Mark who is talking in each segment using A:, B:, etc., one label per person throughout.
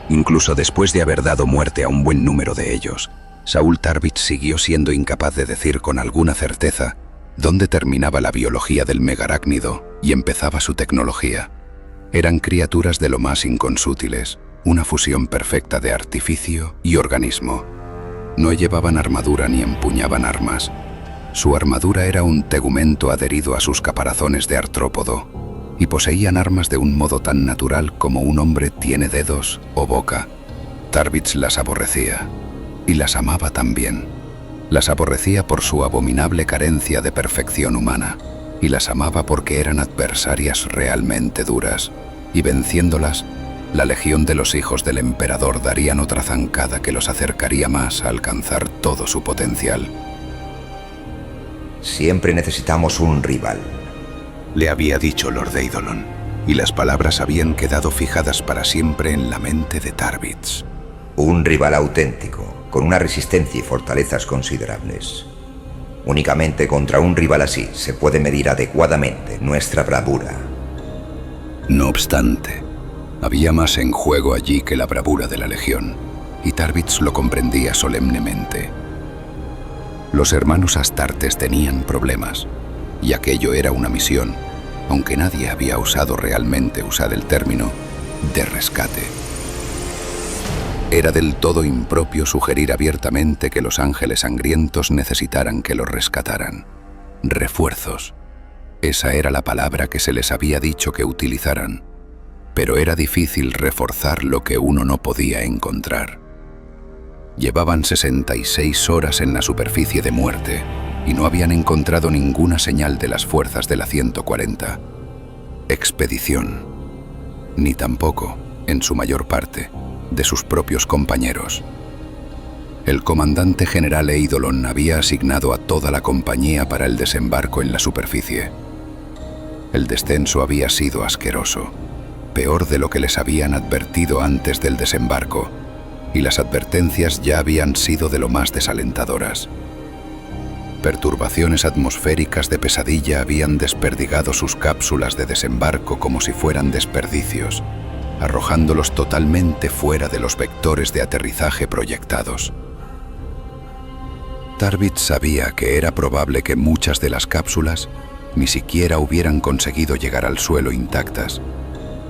A: Incluso después de haber dado muerte a un buen número de ellos, Saul Tarvitz siguió siendo incapaz de decir con alguna certeza dónde terminaba la biología del megarácnido y empezaba su tecnología. Eran criaturas de lo más inconsútiles, una fusión perfecta de artificio y organismo. No llevaban armadura ni empuñaban armas. Su armadura era un tegumento adherido a sus caparazones de artrópodo, y poseían armas de un modo tan natural como un hombre tiene dedos o boca. Tarvitz las aborrecía, y las amaba también. Las aborrecía por su abominable carencia de perfección humana, y las amaba porque eran adversarias realmente duras, y venciéndolas, la legión de los hijos del emperador darían otra zancada que los acercaría más a alcanzar todo su potencial.
B: Siempre necesitamos un rival,
A: le había dicho Lord Eidolon, y las palabras habían quedado fijadas para siempre en la mente de Tarvitz.
B: Un rival auténtico, con una resistencia y fortalezas considerables. Únicamente contra un rival así se puede medir adecuadamente nuestra bravura.
A: No obstante, había más en juego allí que la bravura de la Legión, y Tarvitz lo comprendía solemnemente. Los hermanos Astartes tenían problemas, y aquello era una misión, aunque nadie había osado realmente usar el término, de rescate. Era del todo impropio sugerir abiertamente que los ángeles sangrientos necesitaran que los rescataran. Refuerzos. Esa era la palabra que se les había dicho que utilizaran, pero era difícil reforzar lo que uno no podía encontrar. Llevaban 66 horas en la superficie de muerte y no habían encontrado ninguna señal de las fuerzas de la 140 expedición, ni tampoco, en su mayor parte, de sus propios compañeros. El comandante general Eidolon había asignado a toda la compañía para el desembarco en la superficie. El descenso había sido asqueroso, peor de lo que les habían advertido antes del desembarco, y las advertencias ya habían sido de lo más desalentadoras. Perturbaciones atmosféricas de pesadilla habían desperdigado sus cápsulas de desembarco como si fueran desperdicios, arrojándolos totalmente fuera de los vectores de aterrizaje proyectados. Tarvitz sabía que era probable que muchas de las cápsulas ni siquiera hubieran conseguido llegar al suelo intactas,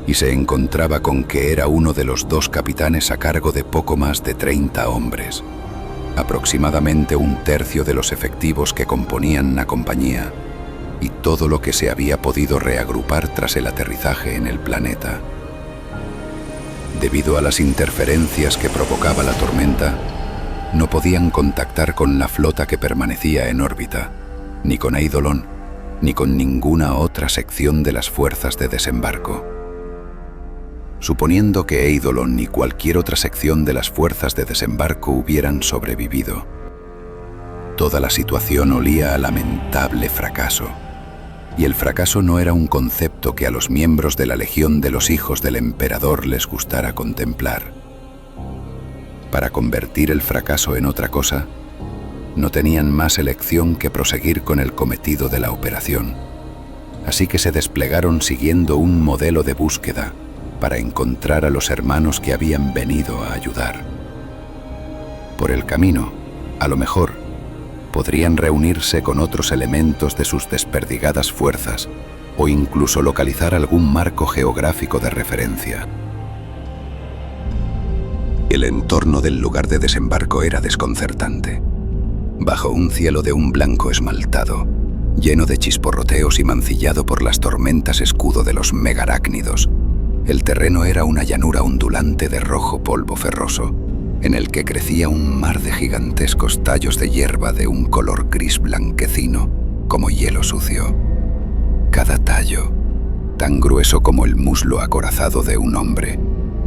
A: y se encontraba con que era uno de los dos capitanes a cargo de poco más de 30 hombres, aproximadamente un tercio de los efectivos que componían la compañía, y todo lo que se había podido reagrupar tras el aterrizaje en el planeta. Debido a las interferencias que provocaba la tormenta, no podían contactar con la flota que permanecía en órbita, ni con Eidolon, ni con ninguna otra sección de las fuerzas de desembarco. Suponiendo que Eidolon ni cualquier otra sección de las fuerzas de desembarco hubieran sobrevivido, toda la situación olía a lamentable fracaso. Y el fracaso no era un concepto que a los miembros de la Legión de los Hijos del Emperador les gustara contemplar. Para convertir el fracaso en otra cosa, no tenían más elección que proseguir con el cometido de la operación. Así que se desplegaron siguiendo un modelo de búsqueda para encontrar a los hermanos que habían venido a ayudar. Por el camino, a lo mejor, podrían reunirse con otros elementos de sus desperdigadas fuerzas o incluso localizar algún marco geográfico de referencia. El entorno del lugar de desembarco era desconcertante. Bajo un cielo de un blanco esmaltado, lleno de chisporroteos y mancillado por las tormentas escudo de los megarácnidos, el terreno era una llanura ondulante de rojo polvo ferroso, en el que crecía un mar de gigantescos tallos de hierba de un color gris blanquecino, como hielo sucio. Cada tallo, tan grueso como el muslo acorazado de un hombre,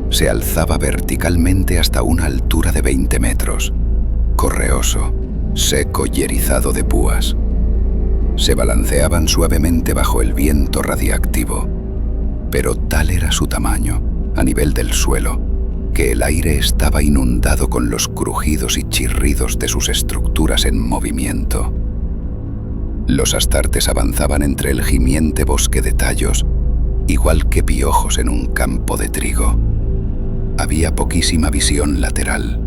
A: se alzaba verticalmente hasta una altura de 20 metros, correoso, seco y erizado de púas. Se balanceaban suavemente bajo el viento radiactivo, pero tal era su tamaño, a nivel del suelo, que el aire estaba inundado con los crujidos y chirridos de sus estructuras en movimiento. Los astartes avanzaban entre el gimiente bosque de tallos, igual que piojos en un campo de trigo. había poquísima visión lateral.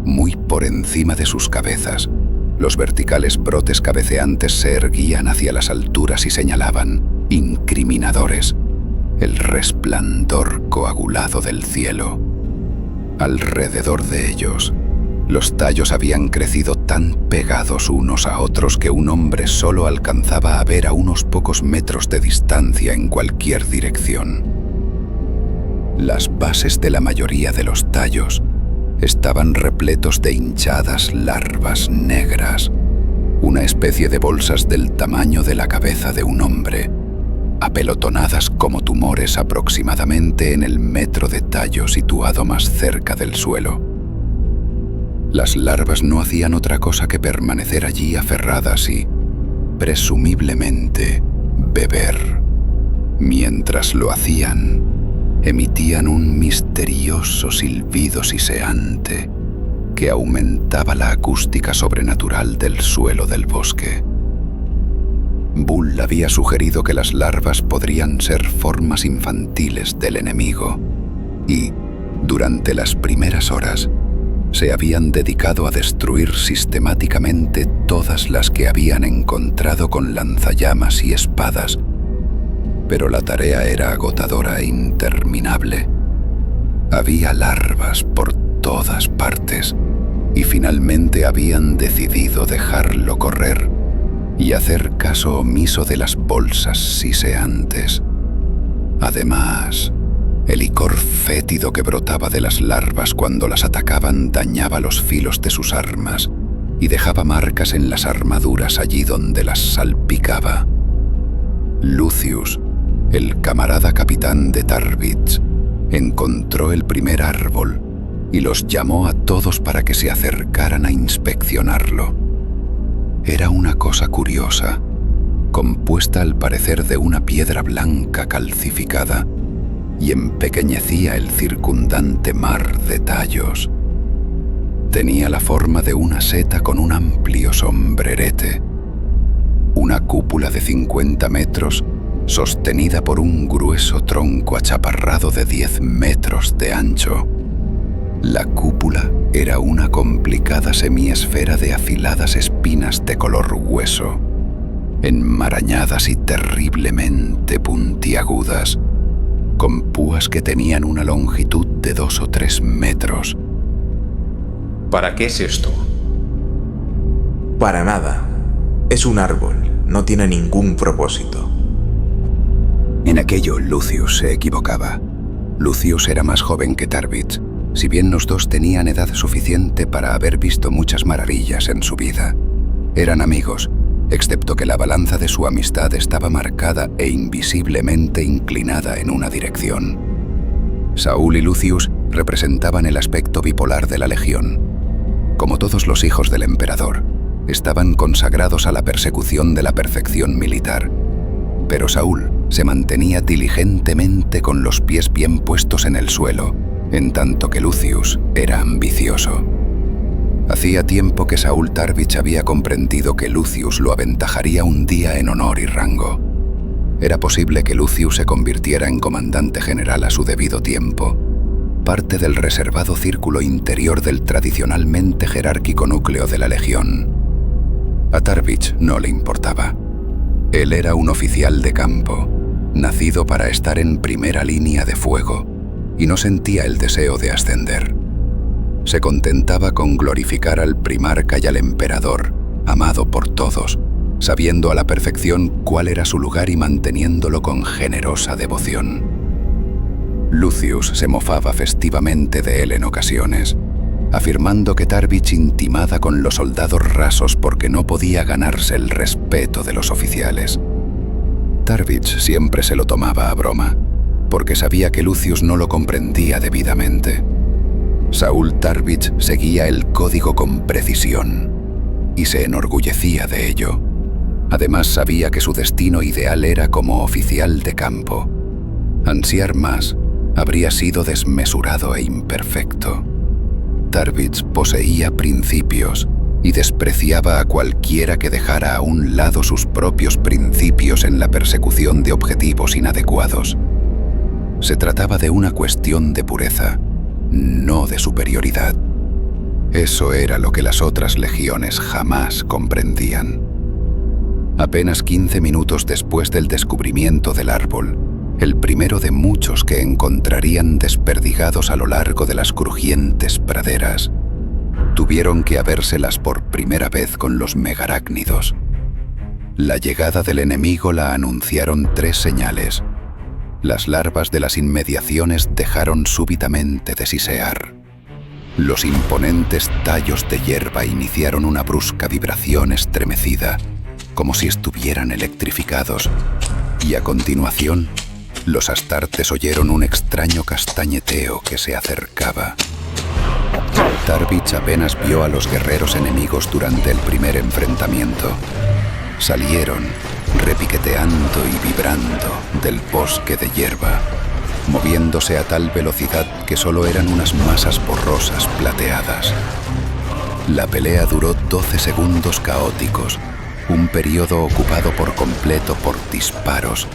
A: Muy por encima de sus cabezas, los verticales brotes cabeceantes se erguían hacia las alturas y señalaban, incriminadores, el resplandor coagulado del cielo. Alrededor de ellos, los tallos habían crecido tan pegados unos a otros que un hombre solo alcanzaba a ver a unos pocos metros de distancia en cualquier dirección. Las bases de la mayoría de los tallos estaban repletos de hinchadas larvas negras, una especie de bolsas del tamaño de la cabeza de un hombre, apelotonadas como tumores aproximadamente en el metro de tallo situado más cerca del suelo. Las larvas no hacían otra cosa que permanecer allí aferradas y, presumiblemente, beber. Mientras lo hacían, emitían un misterioso silbido siseante que aumentaba la acústica sobrenatural del suelo del bosque. Bull había sugerido que las larvas podrían ser formas infantiles del enemigo y, durante las primeras horas, se habían dedicado a destruir sistemáticamente todas las que habían encontrado con lanzallamas y espadas, pero la tarea era agotadora e interminable. Había larvas por todas partes y finalmente habían decidido dejarlo correr y hacer caso omiso de las bolsas siseantes. Además, el licor fétido que brotaba de las larvas cuando las atacaban dañaba los filos de sus armas y dejaba marcas en las armaduras allí donde las salpicaba. Lucius, el camarada capitán de Tarbits, encontró el primer árbol y los llamó a todos para que se acercaran a inspeccionarlo. Era una cosa curiosa, compuesta al parecer de una piedra blanca calcificada, y empequeñecía el circundante mar de tallos. Tenía la forma de una seta con un amplio sombrerete, una cúpula de 50 metros sostenida por un grueso tronco achaparrado de 10 metros de ancho. La cúpula era una complicada semiesfera de afiladas espinas de color hueso, enmarañadas y terriblemente puntiagudas, con púas que tenían una longitud de 2 o 3 metros.
C: ¿Para qué es esto?
D: Para nada. Es un árbol, no tiene ningún propósito.
A: En aquello Lucius se equivocaba. Lucius era más joven que Tarbits, si bien los dos tenían edad suficiente para haber visto muchas maravillas en su vida. Eran amigos, excepto que la balanza de su amistad estaba marcada e invisiblemente inclinada en una dirección. Saúl y Lucius representaban el aspecto bipolar de la Legión. Como todos los hijos del emperador, estaban consagrados a la persecución de la perfección militar. Pero Saúl se mantenía diligentemente con los pies bien puestos en el suelo, en tanto que Lucius era ambicioso. Hacía tiempo que Saúl Tarbits había comprendido que Lucius lo aventajaría un día en honor y rango. Era posible que Lucius se convirtiera en comandante general a su debido tiempo, parte del reservado círculo interior del tradicionalmente jerárquico núcleo de la Legión. A Tarbits no le importaba. Él era un oficial de campo, nacido para estar en primera línea de fuego, y no sentía el deseo de ascender. Se contentaba con glorificar al primarca y al emperador, amado por todos, sabiendo a la perfección cuál era su lugar y manteniéndolo con generosa devoción. Lucius se mofaba festivamente de él en ocasiones, afirmando que Tarbits intimaba con los soldados rasos porque no podía ganarse el respeto de los oficiales. Tarbits siempre se lo tomaba a broma, porque sabía que Lucius no lo comprendía debidamente. Saúl Tarbits seguía el código con precisión y se enorgullecía de ello. Además sabía que su destino ideal era como oficial de campo. Ansiar más habría sido desmesurado e imperfecto. Tarbits poseía principios y despreciaba a cualquiera que dejara a un lado sus propios principios en la persecución de objetivos inadecuados. Se trataba de una cuestión de pureza, no de superioridad. Eso era lo que las otras legiones jamás comprendían. Apenas 15 minutos después del descubrimiento del árbol, el primero de muchos que encontrarían desperdigados a lo largo de las crujientes praderas, tuvieron que habérselas por primera vez con los megarácnidos. La llegada del enemigo la anunciaron 3 señales. Las larvas de las inmediaciones dejaron súbitamente de sisear. Los imponentes tallos de hierba iniciaron una brusca vibración estremecida, como si estuvieran electrificados, y a continuación, los astartes oyeron un extraño castañeteo que se acercaba. Tarbich apenas vio a los guerreros enemigos durante el primer enfrentamiento. Salieron, repiqueteando y vibrando, del bosque de hierba, moviéndose a tal velocidad que solo eran unas masas borrosas plateadas. La pelea duró 12 segundos caóticos, un periodo ocupado por completo por disparos,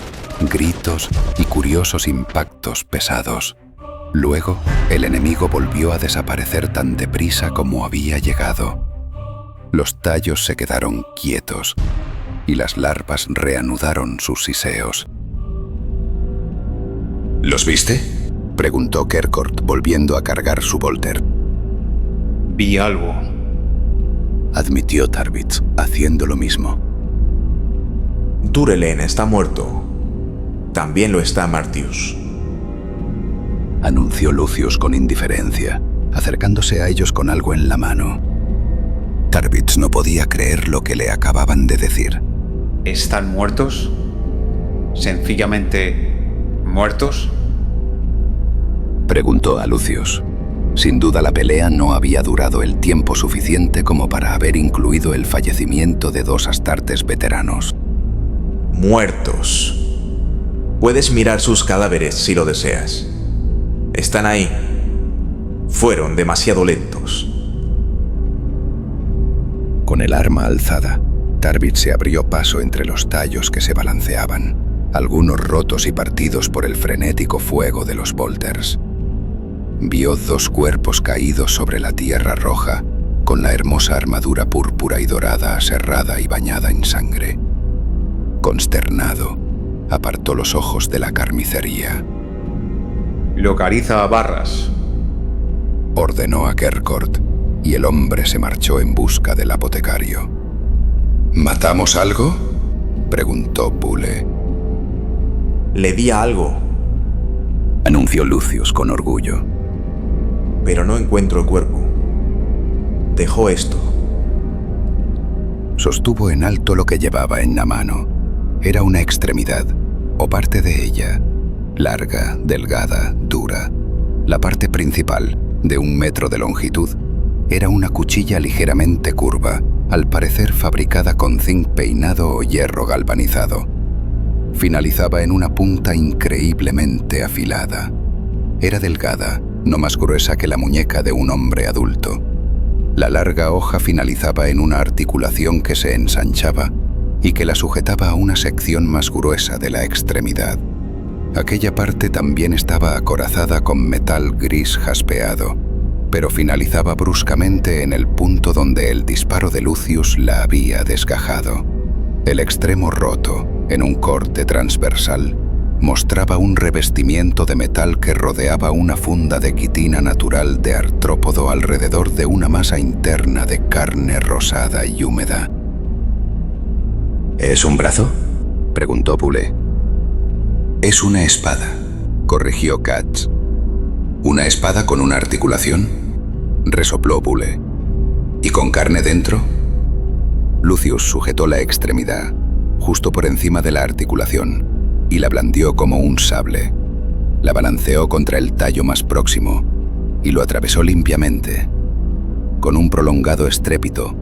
A: gritos y curiosos impactos pesados. Luego, el enemigo volvió a desaparecer tan deprisa como había llegado. Los tallos se quedaron quietos y las larvas reanudaron sus siseos.
E: ¿Los viste?,
A: preguntó Kerkort, volviendo a cargar su bolter.
C: Vi algo.
A: Admitió Tarbich, haciendo lo mismo.
D: Durelen está muerto. También lo está Martius,
A: anunció Lucius con indiferencia, acercándose a ellos con algo en la mano. Tarbich no podía creer lo que le acababan de decir.
C: ¿Están muertos? ¿Sencillamente muertos?
A: Preguntó a Lucius. Sin duda la pelea no había durado el tiempo suficiente como para haber incluido el fallecimiento de 2 astartes veteranos.
D: Muertos. Puedes mirar sus cadáveres si lo deseas. Están ahí. Fueron demasiado lentos.
A: Con el arma alzada, Tarbich se abrió paso entre los tallos que se balanceaban, algunos rotos y partidos por el frenético fuego de los bolters. Vio 2 cuerpos caídos sobre la tierra roja, con la hermosa armadura púrpura y dorada aserrada y bañada en sangre. Consternado, apartó los ojos de la carnicería.
C: Localiza a Barras,
A: ordenó a Kerkort, y el hombre se marchó en busca del apotecario.
E: ¿Matamos algo?,
A: preguntó Bulle.
D: Le di a algo,
A: anunció Lucius con orgullo.
D: pero no encuentro el cuerpo. Dejó esto.
A: Sostuvo en alto lo que llevaba en la mano. Era una extremidad, o parte de ella, larga, delgada, dura. La parte principal, de 1 metro de longitud, era una cuchilla ligeramente curva, al parecer fabricada con zinc peinado o hierro galvanizado. Finalizaba en una punta increíblemente afilada. Era delgada, no más gruesa que la muñeca de un hombre adulto. La larga hoja finalizaba en una articulación que se ensanchaba y que la sujetaba a una sección más gruesa de la extremidad. Aquella parte también estaba acorazada con metal gris jaspeado, pero finalizaba bruscamente en el punto donde el disparo de Lucius la había desgajado. El extremo roto, en un corte transversal, mostraba un revestimiento de metal que rodeaba una funda de quitina natural de artrópodo alrededor de una masa interna de carne rosada y húmeda.
E: ¿Es un brazo?,
A: preguntó Bulle.
E: Es una espada,
A: corrigió Katz.
E: ¿Una espada con una articulación?,
A: resopló Bulle.
E: ¿Y con carne dentro?
A: Lucius sujetó la extremidad, justo por encima de la articulación, y la blandió como un sable. La balanceó contra el tallo más próximo y lo atravesó limpiamente. Con un prolongado estrépito,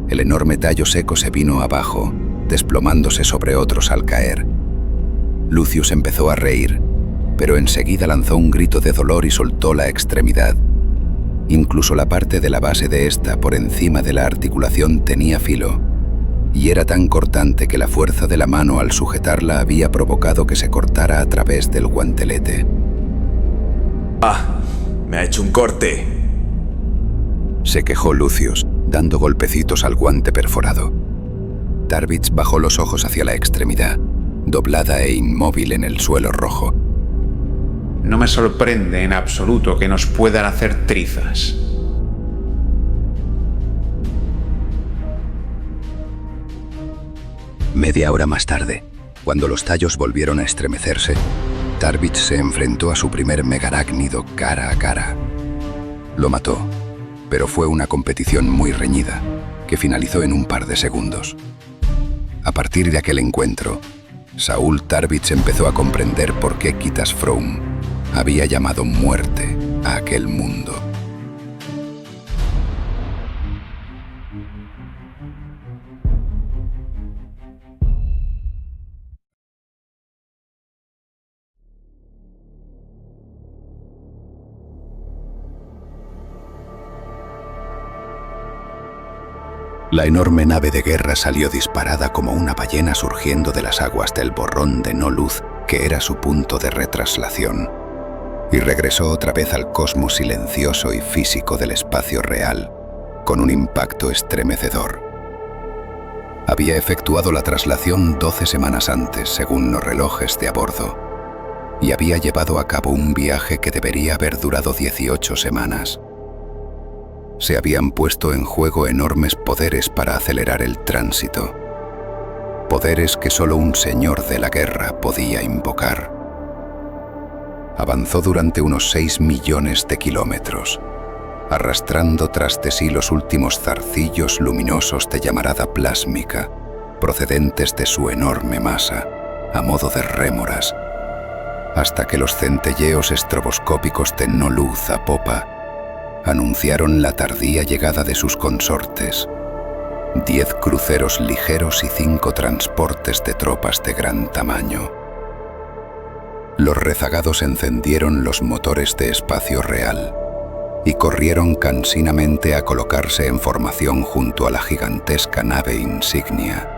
A: el enorme tallo seco se vino abajo, desplomándose sobre otros al caer. Lucius empezó a reír, pero enseguida lanzó un grito de dolor y soltó la extremidad. Incluso la parte de la base de esta, por encima de la articulación, tenía filo, y era tan cortante que la fuerza de la mano al sujetarla había provocado que se cortara a través del guantelete.
D: ¡Ah! Me ha hecho un corte.
A: Se quejó Lucius, dando golpecitos al guante perforado. Tarvitz bajó los ojos hacia la extremidad, doblada e inmóvil en el suelo rojo.
C: No me sorprende en absoluto que nos puedan hacer trizas.
A: Media hora más tarde, cuando los tallos volvieron a estremecerse, Tarvitz se enfrentó a su primer megarácnido cara a cara. Lo mató, pero fue una competición muy reñida, que finalizó en un par de segundos. A partir de aquel encuentro, Saul Tarvitz empezó a comprender por qué Kitas Froum había llamado muerte a aquel mundo. La enorme nave de guerra salió disparada como una ballena surgiendo de las aguas del borrón de no luz que era su punto de retraslación, y regresó otra vez al cosmos silencioso y físico del espacio real, con un impacto estremecedor. Había efectuado la traslación 12 semanas antes, según los relojes de a bordo, y había llevado a cabo un viaje que debería haber durado 18 semanas. Se habían puesto en juego enormes poderes para acelerar el tránsito. Poderes que solo un señor de la guerra podía invocar. Avanzó durante unos 6 millones de kilómetros, arrastrando tras de sí los últimos zarcillos luminosos de llamarada plásmica, procedentes de su enorme masa, a modo de rémoras, hasta que los centelleos estroboscópicos de no luz a popa anunciaron la tardía llegada de sus consortes, 10 cruceros ligeros y 5 transportes de tropas de gran tamaño. Los rezagados encendieron los motores de espacio real y corrieron cansinamente a colocarse en formación junto a la gigantesca nave insignia.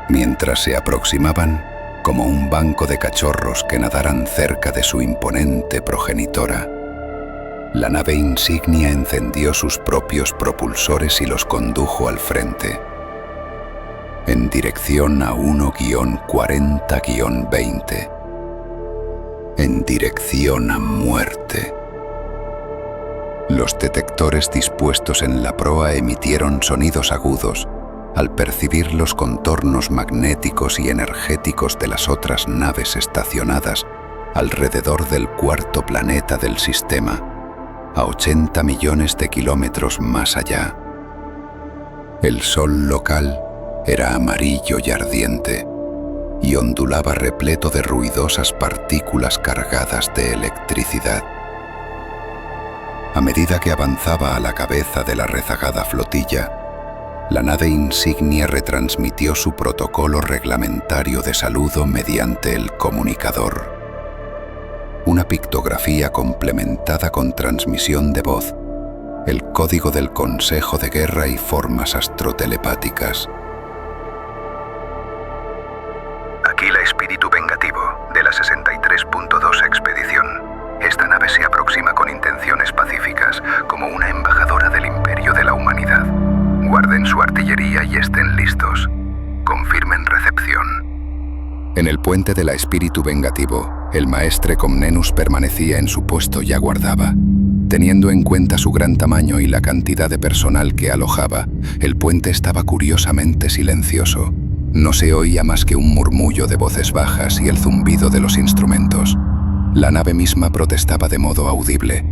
A: Mientras se aproximaban, como un banco de cachorros que nadaran cerca de su imponente progenitora, la nave insignia encendió sus propios propulsores y los condujo al frente, en dirección a 1-40-20, en dirección a muerte. Los detectores dispuestos en la proa emitieron sonidos agudos al percibir los contornos magnéticos y energéticos de las otras naves estacionadas alrededor del cuarto planeta del sistema, a 80 millones de kilómetros más allá. El sol local era amarillo y ardiente, y ondulaba repleto de ruidosas partículas cargadas de electricidad. A medida que avanzaba a la cabeza de la rezagada flotilla, la nave insignia retransmitió su protocolo reglamentario de saludo mediante el comunicador. Una pictografía complementada con transmisión de voz, el código del Consejo de Guerra y formas astrotelepáticas. Aquí la espíritu vengativo de la 63.2 expedición. Esta nave se aproxima con intenciones pacíficas, como una embajadora del imperio de la humanidad. Guarden su artillería y estén listos. Confirmen recepción. En el puente de la espíritu vengativo, el maestre Comnenus permanecía en su puesto y aguardaba. Teniendo en cuenta su gran tamaño y la cantidad de personal que alojaba, el puente estaba curiosamente silencioso. No se oía más que un murmullo de voces bajas y el zumbido de los instrumentos. La nave misma protestaba de modo audible.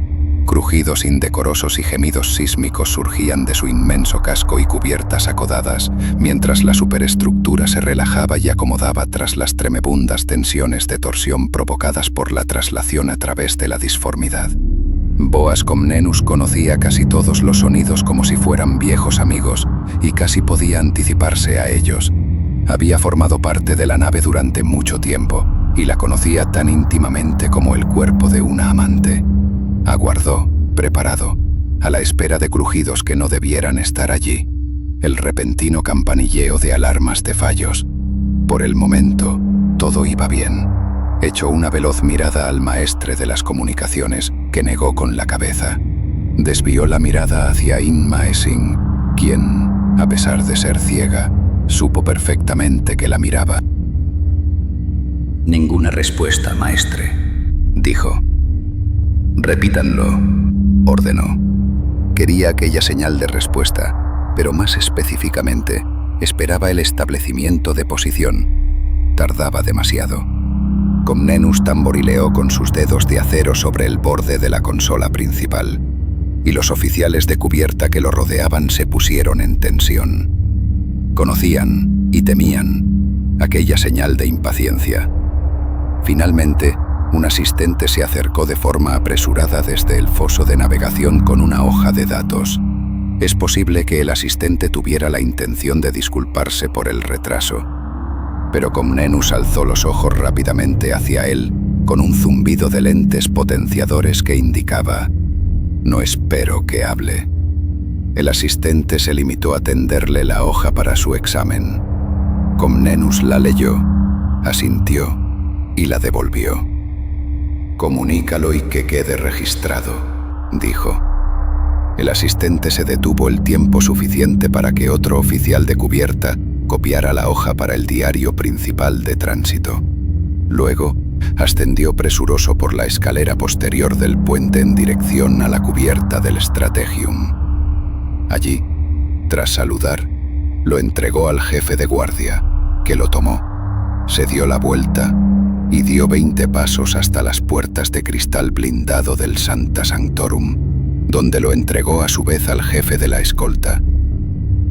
A: Crujidos indecorosos y gemidos sísmicos surgían de su inmenso casco y cubiertas acodadas, mientras la superestructura se relajaba y acomodaba tras las tremebundas tensiones de torsión provocadas por la traslación a través de la disformidad. Boas Comnenus conocía casi todos los sonidos como si fueran viejos amigos, y casi podía anticiparse a ellos. Había formado parte de la nave durante mucho tiempo, y la conocía tan íntimamente como el cuerpo de una amante. Aguardó, preparado, a la espera de crujidos que no debieran estar allí, el repentino campanilleo de alarmas de fallos. Por el momento, todo iba bien. Echó una veloz mirada al maestre de las comunicaciones, que negó con la cabeza. Desvió la mirada hacia Inma Essing, quien, a pesar de ser ciega, supo perfectamente que la miraba.
E: Ninguna respuesta, maestre, dijo. Repítanlo, ordenó.
A: Quería aquella señal de respuesta, pero más específicamente, esperaba el establecimiento de posición. Tardaba demasiado. Comnenus tamborileó con sus dedos de acero sobre el borde de la consola principal, y los oficiales de cubierta que lo rodeaban se pusieron en tensión. Conocían y temían aquella señal de impaciencia. Finalmente, un asistente se acercó de forma apresurada desde el foso de navegación con una hoja de datos. Es posible que el asistente tuviera la intención de disculparse por el retraso, pero Comnenus alzó los ojos rápidamente hacia él con un zumbido de lentes potenciadores que indicaba: «No espero que hable». El asistente se limitó a tenderle la hoja para su examen. Comnenus la leyó, asintió y la devolvió. «Comunícalo y que quede registrado», dijo. El asistente se detuvo el tiempo suficiente para que otro oficial de cubierta copiara la hoja para el diario principal de tránsito. Luego, ascendió presuroso por la escalera posterior del puente en dirección a la cubierta del Strategium. Allí, tras saludar, lo entregó al jefe de guardia, que lo tomó, se dio la vuelta y dio 20 pasos hasta las puertas de cristal blindado del Sancta Sanctorum, donde lo entregó a su vez al jefe de la escolta.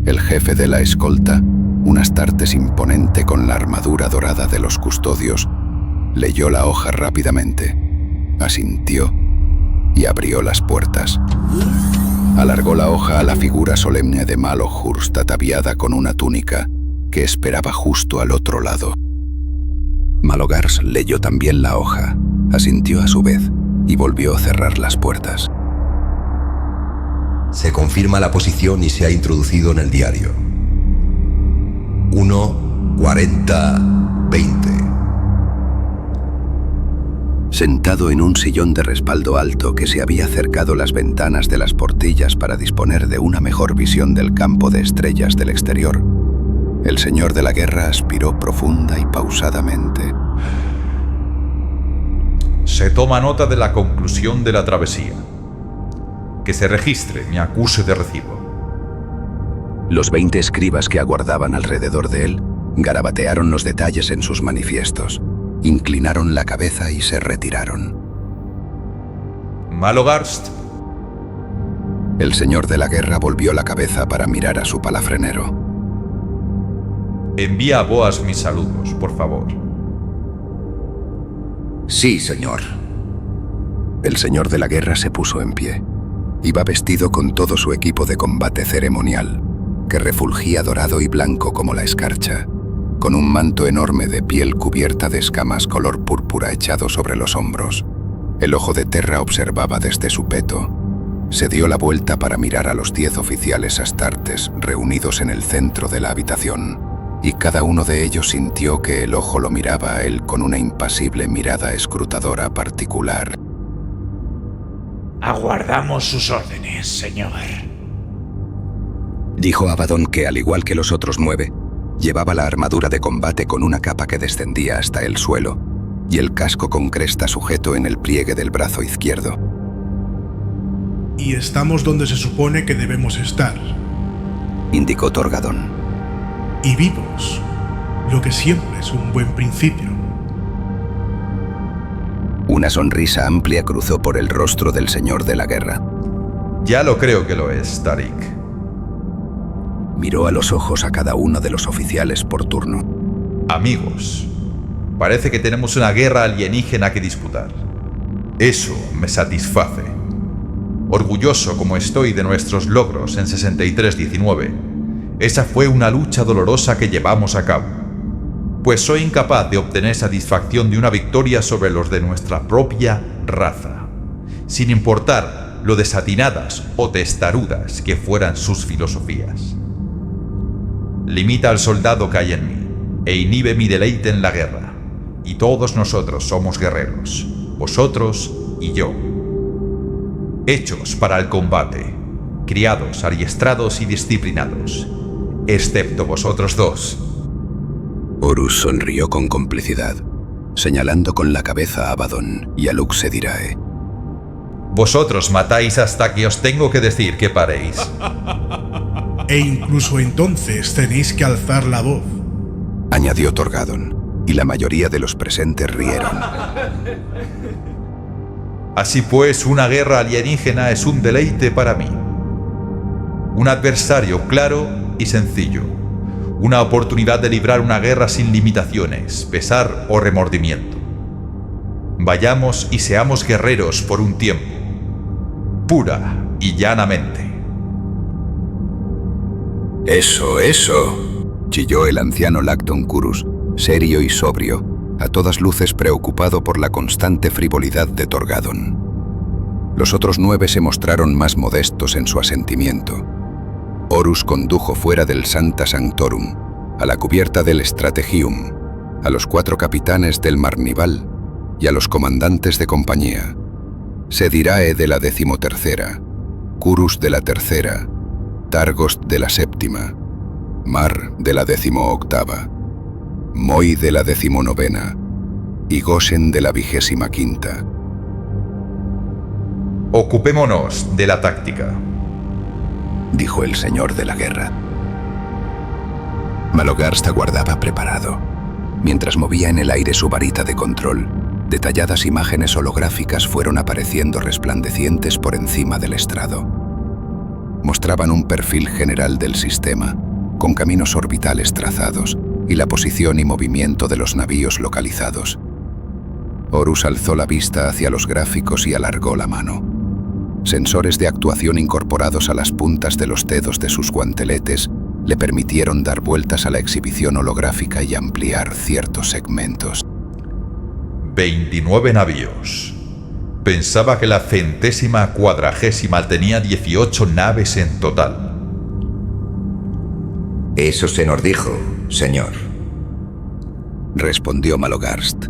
A: El jefe de la escolta, un astartes imponente con la armadura dorada de los custodios, leyó la hoja rápidamente, asintió y abrió las puertas. Alargó la hoja a la figura solemne de Malohurst ataviada con una túnica que esperaba justo al otro lado. Malogars leyó también la hoja, asintió a su vez y volvió a cerrar las puertas.
F: Se confirma la posición y se ha introducido en el diario. 1:40:20.
A: Sentado en un sillón de respaldo alto que se había acercado las ventanas de las portillas para disponer de una mejor visión del campo de estrellas del exterior, el señor de la guerra aspiró profunda y pausadamente.
G: Se toma nota de la conclusión de la travesía. Que se registre mi acuse de recibo.
A: Los 20 escribas que aguardaban alrededor de él garabatearon los detalles en sus manifiestos, inclinaron la cabeza y se retiraron.
G: Malogarst.
A: El señor de la guerra volvió la cabeza para mirar a su palafrenero.
G: Envía a Boas mis saludos, por favor.
B: Sí, señor.
A: El señor de la guerra se puso en pie. Iba vestido con todo su equipo de combate ceremonial, que refulgía dorado y blanco como la escarcha, con un manto enorme de piel cubierta de escamas color púrpura echado sobre los hombros. El ojo de Terra observaba desde su peto. Se dio la vuelta para mirar a los 10 oficiales astartes reunidos en el centro de la habitación, y cada uno de ellos sintió que el ojo lo miraba a él con una impasible mirada escrutadora particular.
H: Aguardamos sus órdenes, señor.
A: Dijo Abaddon, que, al igual que los otros 9, llevaba la armadura de combate con una capa que descendía hasta el suelo y el casco con cresta sujeto en el pliegue del brazo izquierdo.
I: Y estamos donde se supone que debemos estar,
A: indicó Torgadón.
I: Y vivos, lo que siempre es un buen principio.
A: Una sonrisa amplia cruzó por el rostro del señor de la guerra.
G: Ya lo creo que lo es, Tariq.
A: Miró a los ojos a cada uno de los oficiales por turno.
G: Amigos, parece que tenemos una guerra alienígena que disputar. Eso me satisface. Orgulloso como estoy de nuestros logros en 63-19, esa fue una lucha dolorosa que llevamos a cabo. Pues soy incapaz de obtener satisfacción de una victoria sobre los de nuestra propia raza, sin importar lo desatinadas o testarudas que fueran sus filosofías. Limita al soldado que hay en mí, e inhibe mi deleite en la guerra, y todos nosotros somos guerreros, vosotros y yo. hechos para el combate, criados, adiestrados y disciplinados, excepto vosotros dos.
A: Horus sonrió con complicidad, señalando con la cabeza a Abaddon y a Luxedirae.
G: Vosotros matáis hasta que os tengo que decir que paréis.
I: E incluso entonces tenéis que alzar la voz,
A: añadió Torgadon, y la mayoría de los presentes rieron.
G: Así pues, una guerra alienígena es un deleite para mí. Un adversario claro y sencillo. Una oportunidad de librar una guerra sin limitaciones, pesar o remordimiento. Vayamos y seamos guerreros por un tiempo. Pura y llanamente.
A: Eso, chilló el anciano Lacton Curus, serio y sobrio, a todas luces preocupado por la constante frivolidad de Torgadon. Los otros 9 se mostraron más modestos en su asentimiento. Horus condujo fuera del Sancta Sanctorum, a la cubierta del Strategium, a los 4 capitanes del Marnival y a los comandantes de compañía. Sedirae de la 13ª, Curus de la 3ª, Targost de la 7ª, Mar de la 18ª, Moi de la 19ª y Goshen de la 25ª.
G: Ocupémonos de la táctica,
A: dijo el señor de la guerra. Malogarst aguardaba preparado. Mientras movía en el aire su varita de control, detalladas imágenes holográficas fueron apareciendo resplandecientes por encima del estrado. Mostraban un perfil general del sistema, con caminos orbitales trazados y la posición y movimiento de los navíos localizados. Horus alzó la vista hacia los gráficos y alargó la mano. Sensores de actuación incorporados a las puntas de los dedos de sus guanteletes le permitieron dar vueltas a la exhibición holográfica y ampliar ciertos segmentos.
G: 29 navíos. Pensaba que la 140ª tenía 18 naves en total.
B: Eso se nos dijo, señor,
A: respondió Malogarst.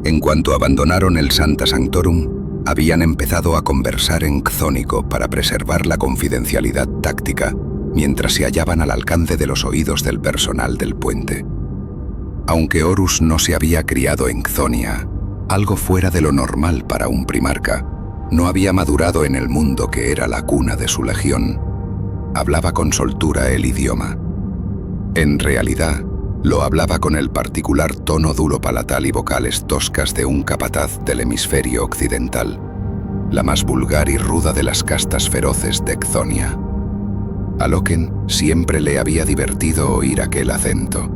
A: En cuanto abandonaron el Sancta Sanctorum, habían empezado a conversar en cthónico para preservar la confidencialidad táctica mientras se hallaban al alcance de los oídos del personal del puente. Aunque Horus no se había criado en Cthonia, algo fuera de lo normal para un primarca, no había madurado en el mundo que era la cuna de su legión. Hablaba con soltura el idioma. En realidad, lo hablaba con el particular tono duro palatal y vocales toscas de un capataz del hemisferio occidental, la más vulgar y ruda de las castas feroces de Cthonia. A Loken siempre le había divertido oír aquel acento.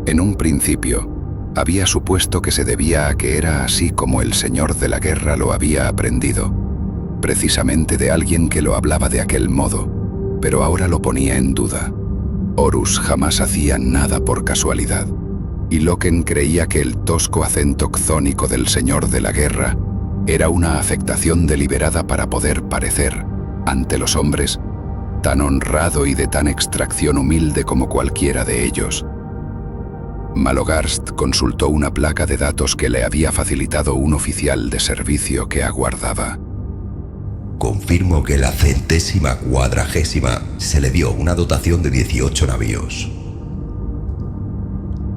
A: En un principio, había supuesto que se debía a que era así como el señor de la guerra lo había aprendido, precisamente de alguien que lo hablaba de aquel modo, pero ahora lo ponía en duda. Horus jamás hacía nada por casualidad, y Loken creía que el tosco acento cthónico del señor de la guerra era una afectación deliberada para poder parecer, ante los hombres, tan honrado y de tan extracción humilde como cualquiera de ellos. Malogarst consultó una placa de datos que le había facilitado un oficial de servicio que aguardaba.
F: Confirmo que la 140ª se le dio una dotación de 18 navíos.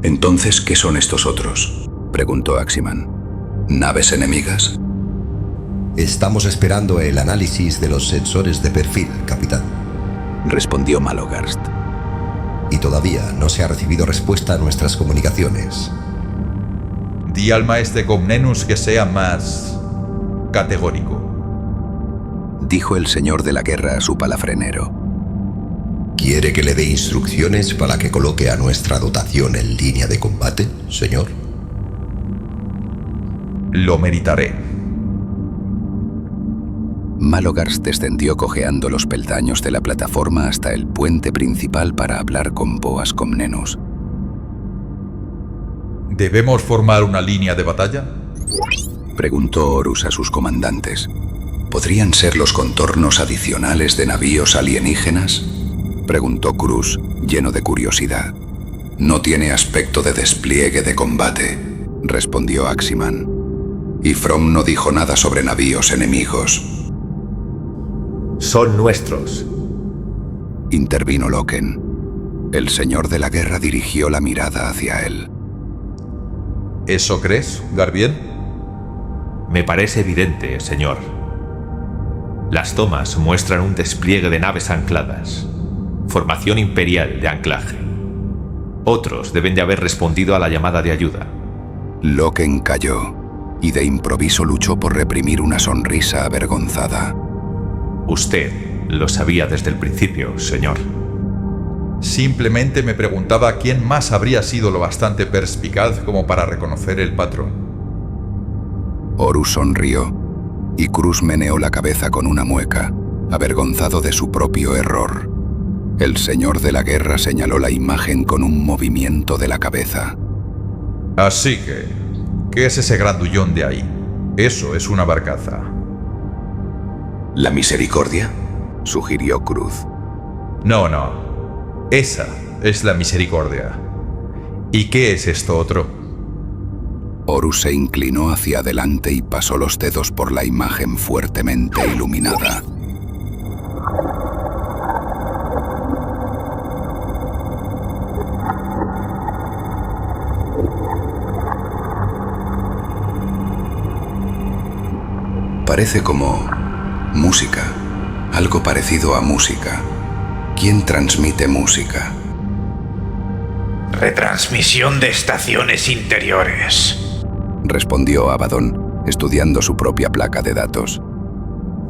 E: Entonces, ¿qué son estos otros?, preguntó Aximan. ¿Naves enemigas?
F: Estamos esperando el análisis de los sensores de perfil, capitán,
A: respondió Malogarst.
F: Y todavía no se ha recibido respuesta a nuestras comunicaciones.
G: Di al maestre Comnenus que sea más categórico,
A: dijo el señor de la guerra a su palafrenero.
F: ¿Quiere que le dé instrucciones para que coloque a nuestra dotación en línea de combate, señor?
G: Lo meritaré.
A: Malogarst descendió cojeando los peldaños de la plataforma hasta el puente principal para hablar con Boas Comnenus.
G: ¿Debemos formar una línea de batalla?,
A: preguntó Horus a sus comandantes.
E: ¿Podrían ser los contornos adicionales de navíos alienígenas?, preguntó Cruz, lleno de curiosidad. No tiene aspecto de despliegue de combate, respondió Aximan. Y From no dijo nada sobre navíos enemigos.
J: Son nuestros.
E: Intervino Loken. El señor de la guerra dirigió la mirada hacia él.
G: ¿Eso crees, Garbiel?
J: Me parece evidente, señor. Las tomas muestran un despliegue de naves ancladas. Formación imperial de anclaje. Otros deben de haber respondido a la llamada de ayuda.
E: Loken calló y de improviso luchó por reprimir una sonrisa avergonzada.
J: Usted lo sabía desde el principio, señor.
G: Simplemente me preguntaba quién más habría sido lo bastante perspicaz como para reconocer el patrón.
E: Horus sonrió y Cruz meneó la cabeza con una mueca, avergonzado de su propio error. El señor de la guerra señaló la imagen con un movimiento de la cabeza.
G: Así que, ¿qué es ese grandullón de ahí? Eso es una barcaza.
E: ¿La misericordia?, sugirió Cruz.
G: No. Esa es la misericordia. ¿Y qué es esto otro?
E: Horus se inclinó hacia adelante y pasó los dedos por la imagen fuertemente iluminada. Parece como música, algo parecido a música. ¿Quién transmite música?
H: Retransmisión de estaciones interiores,
E: respondió Abaddon, estudiando su propia placa de datos.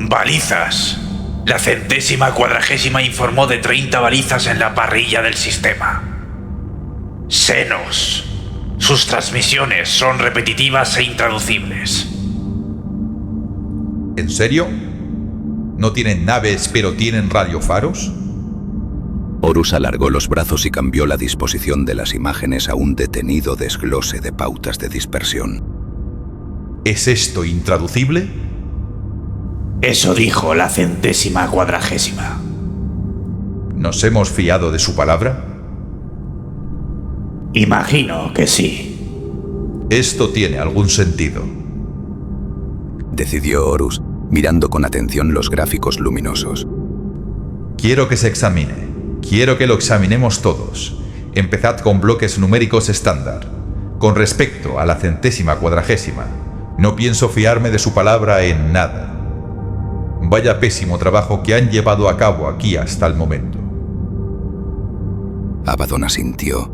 H: Balizas. La 140ª informó de 30 balizas en la parrilla del sistema. Senos. Sus transmisiones son repetitivas e intraducibles.
G: ¿En serio? ¿No tienen naves, pero tienen radiofaros?
E: Horus alargó los brazos y cambió la disposición de las imágenes a un detenido desglose de pautas de dispersión.
G: ¿Es esto intraducible?
H: Eso dijo la 140ª.
G: ¿Nos hemos fiado de su palabra?
H: Imagino que sí.
G: Esto tiene algún sentido,
E: decidió Horus, mirando con atención los gráficos luminosos.
G: Quiero que se examine. Quiero que lo examinemos todos. Empezad con bloques numéricos estándar. Con respecto a la 140ª, no pienso fiarme de su palabra en nada. Vaya pésimo trabajo que han llevado a cabo aquí hasta el momento.
E: Abaddon asintió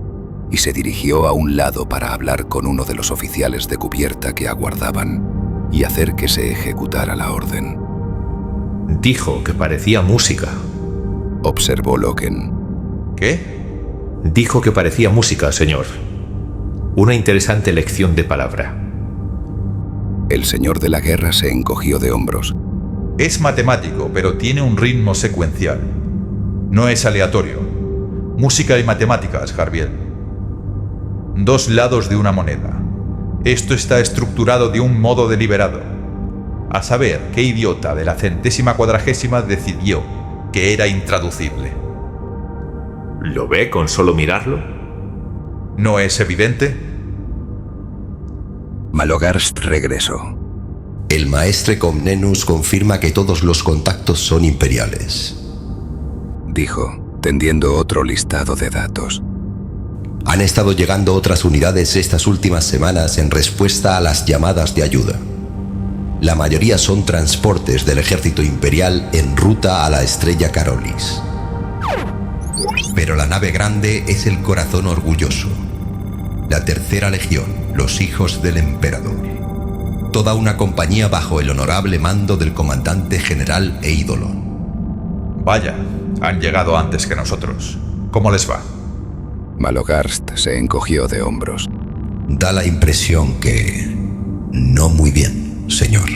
E: y se dirigió a un lado para hablar con uno de los oficiales de cubierta que aguardaban y hacer que se ejecutara la orden.
J: Dijo que parecía música,
E: observó Loken.
G: ¿Qué?
J: Dijo que parecía música, señor. Una interesante lección de palabra.
E: El señor de la guerra se encogió de hombros.
G: Es matemático, pero tiene un ritmo secuencial. No es aleatorio. Música y matemáticas, Garbiel. Dos lados de una moneda. Esto está estructurado de un modo deliberado. A saber, qué idiota de la 140ª decidió que era intraducible.
J: ¿Lo ve con solo mirarlo?
G: ¿No es evidente?
E: Malogarst regresó.
F: El maestre Comnenus confirma que todos los contactos son imperiales,
E: dijo, tendiendo otro listado de datos.
F: Han estado llegando otras unidades estas últimas semanas en respuesta a las llamadas de ayuda. La mayoría son transportes del ejército imperial en ruta a la estrella Carolis. Pero la nave grande es el corazón orgulloso. La tercera legión, los hijos del emperador. Toda una compañía bajo el honorable mando del comandante general Eidolon.
G: Vaya, han llegado antes que nosotros. ¿Cómo les va?
E: Malogarst se encogió de hombros.
F: Da la impresión que... no muy bien, señor.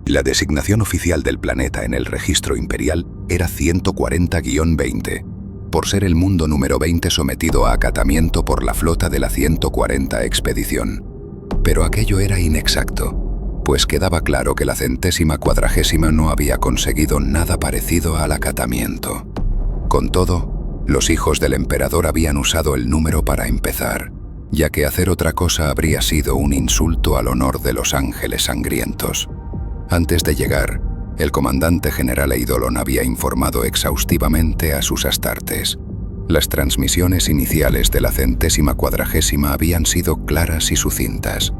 E: La designación oficial del planeta en el registro imperial era 140-20, por ser el mundo número 20 sometido a acatamiento por la flota de la 140 expedición. Pero aquello era inexacto, pues quedaba claro que la 140ª no había conseguido nada parecido al acatamiento. Con todo, los hijos del emperador habían usado el número para empezar, ya que hacer otra cosa habría sido un insulto al honor de los ángeles sangrientos. Antes de llegar, el comandante general Eidolon había informado exhaustivamente a sus astartes. Las transmisiones iniciales de la 140ª habían sido claras y sucintas.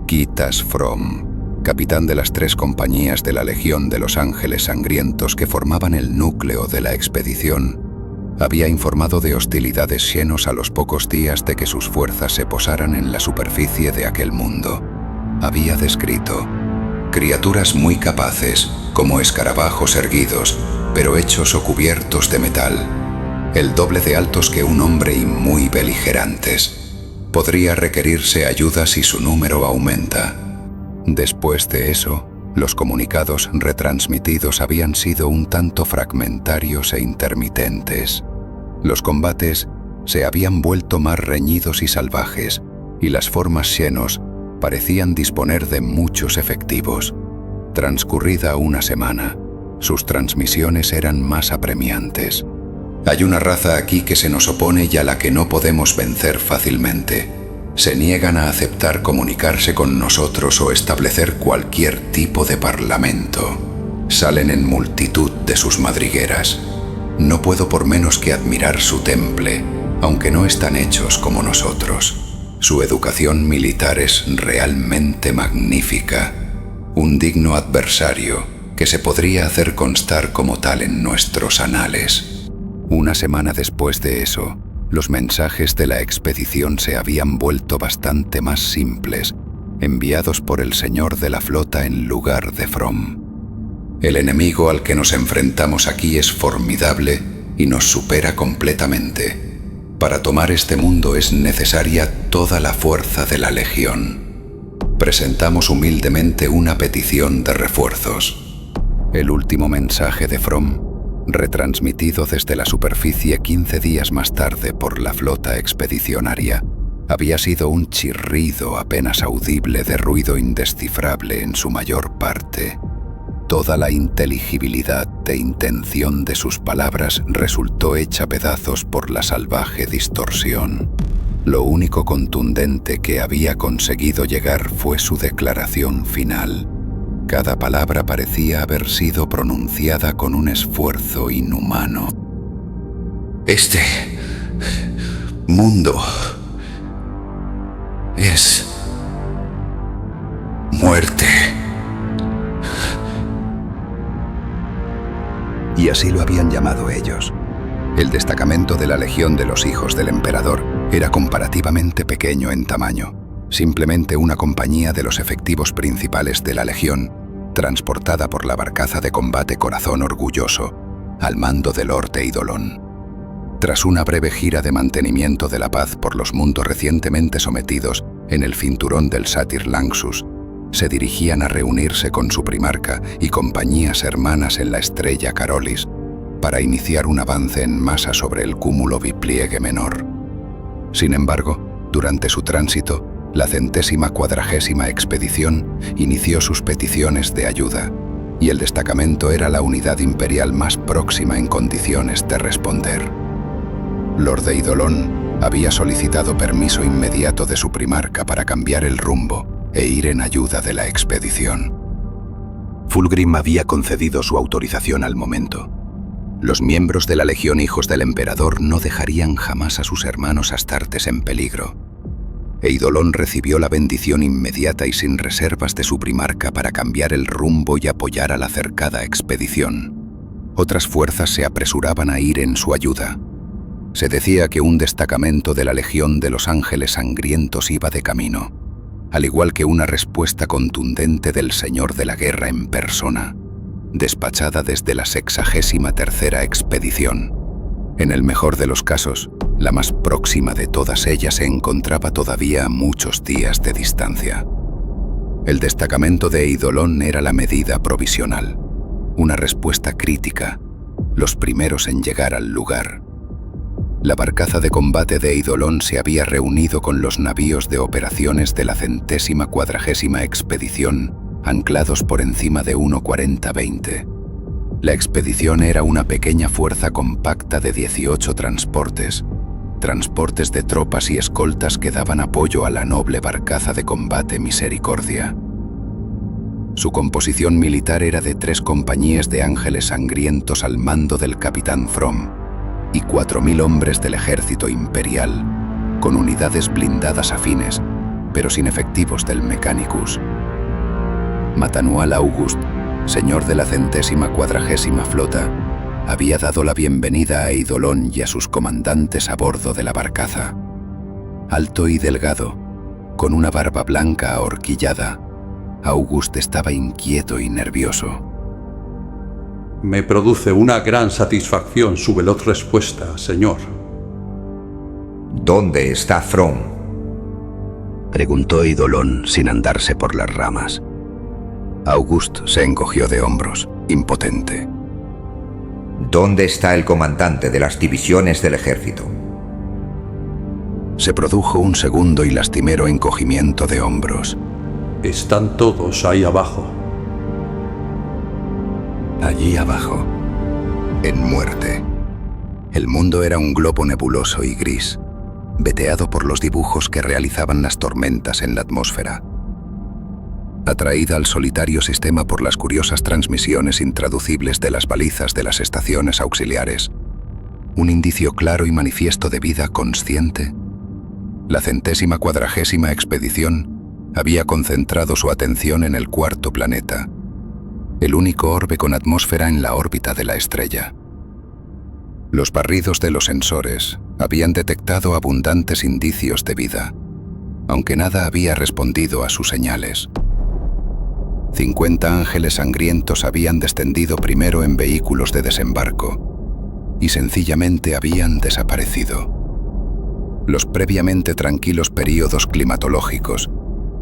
E: Kitas From, capitán de las 3 compañías de la Legión de los Ángeles Sangrientos que formaban el núcleo de la expedición, había informado de hostilidades Xenos a los pocos días de que sus fuerzas se posaran en la superficie de aquel mundo. Había descrito criaturas muy capaces, como escarabajos erguidos, pero hechos o cubiertos de metal, el doble de altos que un hombre y muy beligerantes. Podría requerirse ayuda si su número aumenta. Después de eso, los comunicados retransmitidos habían sido un tanto fragmentarios e intermitentes. Los combates se habían vuelto más reñidos y salvajes, y las formas Xenos parecían disponer de muchos efectivos. Transcurrida una semana, sus transmisiones eran más apremiantes. Hay una raza aquí que se nos opone y a la que no podemos vencer fácilmente. Se niegan a aceptar comunicarse con nosotros o establecer cualquier tipo de parlamento. Salen en multitud de sus madrigueras. No puedo por menos que admirar su temple, aunque no están hechos como nosotros. Su educación militar es realmente magnífica, un digno adversario que se podría hacer constar como tal en nuestros anales. Una semana después de eso, los mensajes de la expedición se habían vuelto bastante más simples, enviados por el señor de la flota en lugar de From. El enemigo al que nos enfrentamos aquí es formidable y nos supera completamente. Para tomar este mundo es necesaria toda la fuerza de la Legión. Presentamos humildemente una petición de refuerzos. El último mensaje de From, retransmitido desde la superficie 15 días más tarde por la flota expedicionaria, había sido un chirrido apenas audible de ruido indescifrable en su mayor parte. Toda la inteligibilidad de intención de sus palabras resultó hecha pedazos por la salvaje distorsión. Lo único contundente que había conseguido llegar fue su declaración final. Cada palabra parecía haber sido pronunciada con un esfuerzo inhumano. Este mundo es muerte. Y así lo habían llamado ellos. El destacamento de la Legión de los Hijos del Emperador era comparativamente pequeño en tamaño, simplemente una compañía de los efectivos principales de la Legión, transportada por la barcaza de combate Corazón Orgulloso, al mando de Lord Eidolon. Tras una breve gira de mantenimiento de la paz por los mundos recientemente sometidos en el cinturón del Satyr Lanxus, se dirigían a reunirse con su primarca y compañías hermanas en la estrella Carolis para iniciar un avance en masa sobre el cúmulo bipliegue menor. Sin embargo, durante su tránsito, la 140ª expedición inició sus peticiones de ayuda, y el destacamento era la unidad imperial más próxima en condiciones de responder. Lord Eidolon había solicitado permiso inmediato de su primarca para cambiar el rumbo e ir en ayuda de la expedición. Fulgrim había concedido su autorización al momento. Los miembros de la Legión Hijos del Emperador no dejarían jamás a sus hermanos astartes en peligro. Eidolon recibió la bendición inmediata y sin reservas de su primarca para cambiar el rumbo y apoyar a la cercada expedición. Otras fuerzas se apresuraban a ir en su ayuda. Se decía que un destacamento de la Legión de los Ángeles Sangrientos iba de camino, al igual que una respuesta contundente del Señor de la Guerra en persona, despachada desde la 63ª expedición. En el mejor de los casos, la más próxima de todas ellas se encontraba todavía a muchos días de distancia. El destacamento de Eidolon era la medida provisional, una respuesta crítica, los primeros en llegar al lugar. La barcaza de combate de Eidolon se había reunido con los navíos de operaciones de la 140ª expedición, anclados por encima de 1:40-20. La expedición era una pequeña fuerza compacta de 18 transportes de tropas y escoltas que daban apoyo a la noble barcaza de combate Misericordia. Su composición militar era de 3 compañías de ángeles sangrientos al mando del capitán From y 4.000 hombres del ejército imperial, con unidades blindadas afines, pero sin efectivos del Mechanicus. Matanual August, señor de la 140ª flota, había dado la bienvenida a Eidolon y a sus comandantes a bordo de la barcaza. Alto y delgado, con una barba blanca ahorquillada, August estaba inquieto y nervioso.
K: Me produce una gran satisfacción su veloz respuesta, señor.
B: ¿Dónde está From?
E: Preguntó Eidolon sin andarse por las ramas. August se encogió de hombros, impotente.
B: ¿Dónde está el comandante de las divisiones del ejército?
E: Se produjo un segundo y lastimero encogimiento de hombros.
K: Están todos ahí abajo.
E: Allí abajo, en muerte. El mundo era un globo nebuloso y gris, veteado por los dibujos que realizaban las tormentas en la atmósfera. Atraída al solitario sistema por las curiosas transmisiones intraducibles de las balizas de las estaciones auxiliares, un indicio claro y manifiesto de vida consciente, la 140ª expedición había concentrado su atención en el cuarto planeta, el único orbe con atmósfera en la órbita de la estrella. Los barridos de los sensores habían detectado abundantes indicios de vida, aunque nada había respondido a sus señales. 50 ángeles sangrientos habían descendido primero en vehículos de desembarco y sencillamente habían desaparecido. Los previamente tranquilos períodos climatológicos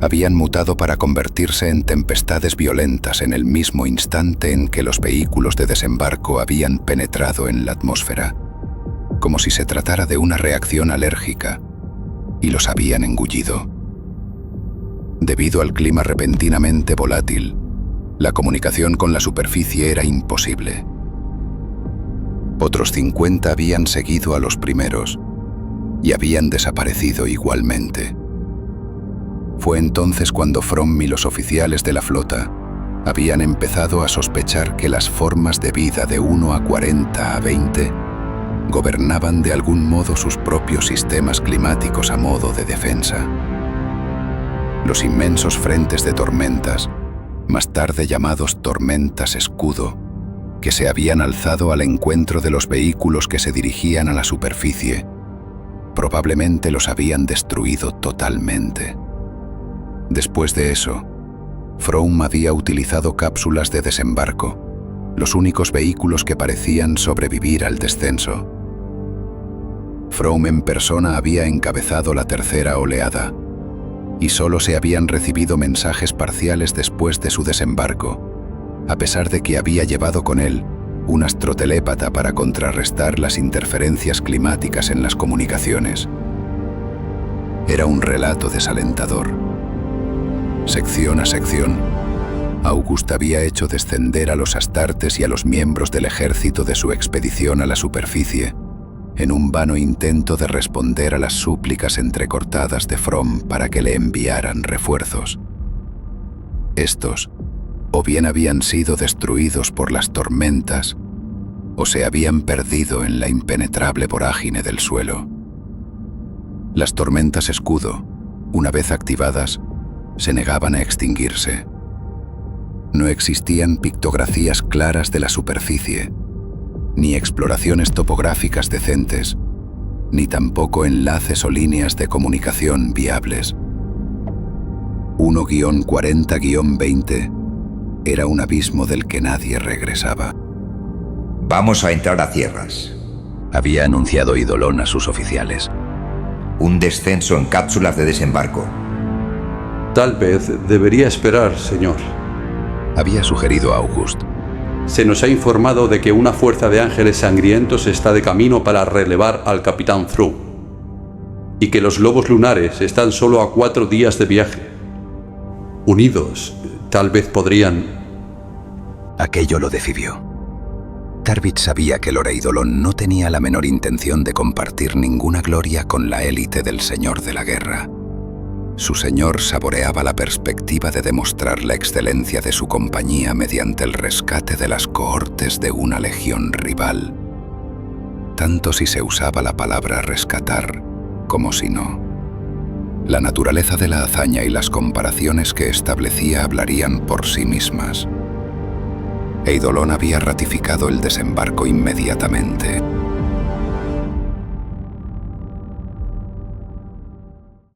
E: habían mutado para convertirse en tempestades violentas en el mismo instante en que los vehículos de desembarco habían penetrado en la atmósfera, como si se tratara de una reacción alérgica, y los habían engullido. Debido al clima repentinamente volátil, la comunicación con la superficie era imposible. Otros 50 habían seguido a los primeros y habían desaparecido igualmente. Fue entonces cuando From y los oficiales de la flota habían empezado a sospechar que las formas de vida de 1:40-20 gobernaban de algún modo sus propios sistemas climáticos a modo de defensa. Los inmensos frentes de tormentas, más tarde llamados tormentas escudo, que se habían alzado al encuentro de los vehículos que se dirigían a la superficie, probablemente los habían destruido totalmente. Después de eso, From había utilizado cápsulas de desembarco, los únicos vehículos que parecían sobrevivir al descenso. From en persona había encabezado la tercera oleada, y solo se habían recibido mensajes parciales después de su desembarco, a pesar de que había llevado con él un astrotelépata para contrarrestar las interferencias climáticas en las comunicaciones. Era un relato desalentador. Sección a sección, August había hecho descender a los astartes y a los miembros del ejército de su expedición a la superficie, en un vano intento de responder a las súplicas entrecortadas de From para que le enviaran refuerzos. Estos, o bien habían sido destruidos por las tormentas, o se habían perdido en la impenetrable vorágine del suelo. Las tormentas escudo, una vez activadas, se negaban a extinguirse. No existían pictografías claras de la superficie, ni exploraciones topográficas decentes, ni tampoco enlaces o líneas de comunicación viables. 1-40-20 era un abismo del que nadie regresaba.
B: Vamos a entrar a tierras,
E: había anunciado Eidolon a sus oficiales.
B: Un descenso en cápsulas de desembarco.
K: Tal vez debería esperar, señor,
E: había sugerido August.
K: se nos ha informado de que una fuerza de ángeles sangrientos está de camino para relevar al Capitán Thru, y que los lobos lunares están solo a 4 días de viaje. Unidos, tal vez podrían...
A: Aquello lo decidió. Tarbit sabía que Lord Eidolon no tenía la menor intención de compartir ninguna gloria con la élite del Señor de la Guerra. Su señor saboreaba la perspectiva de demostrar la excelencia de su compañía mediante el rescate de las cohortes de una legión rival, tanto si se usaba la palabra rescatar como si no. La naturaleza de la hazaña y las comparaciones que establecía hablarían por sí mismas. Eidolon había ratificado el desembarco inmediatamente.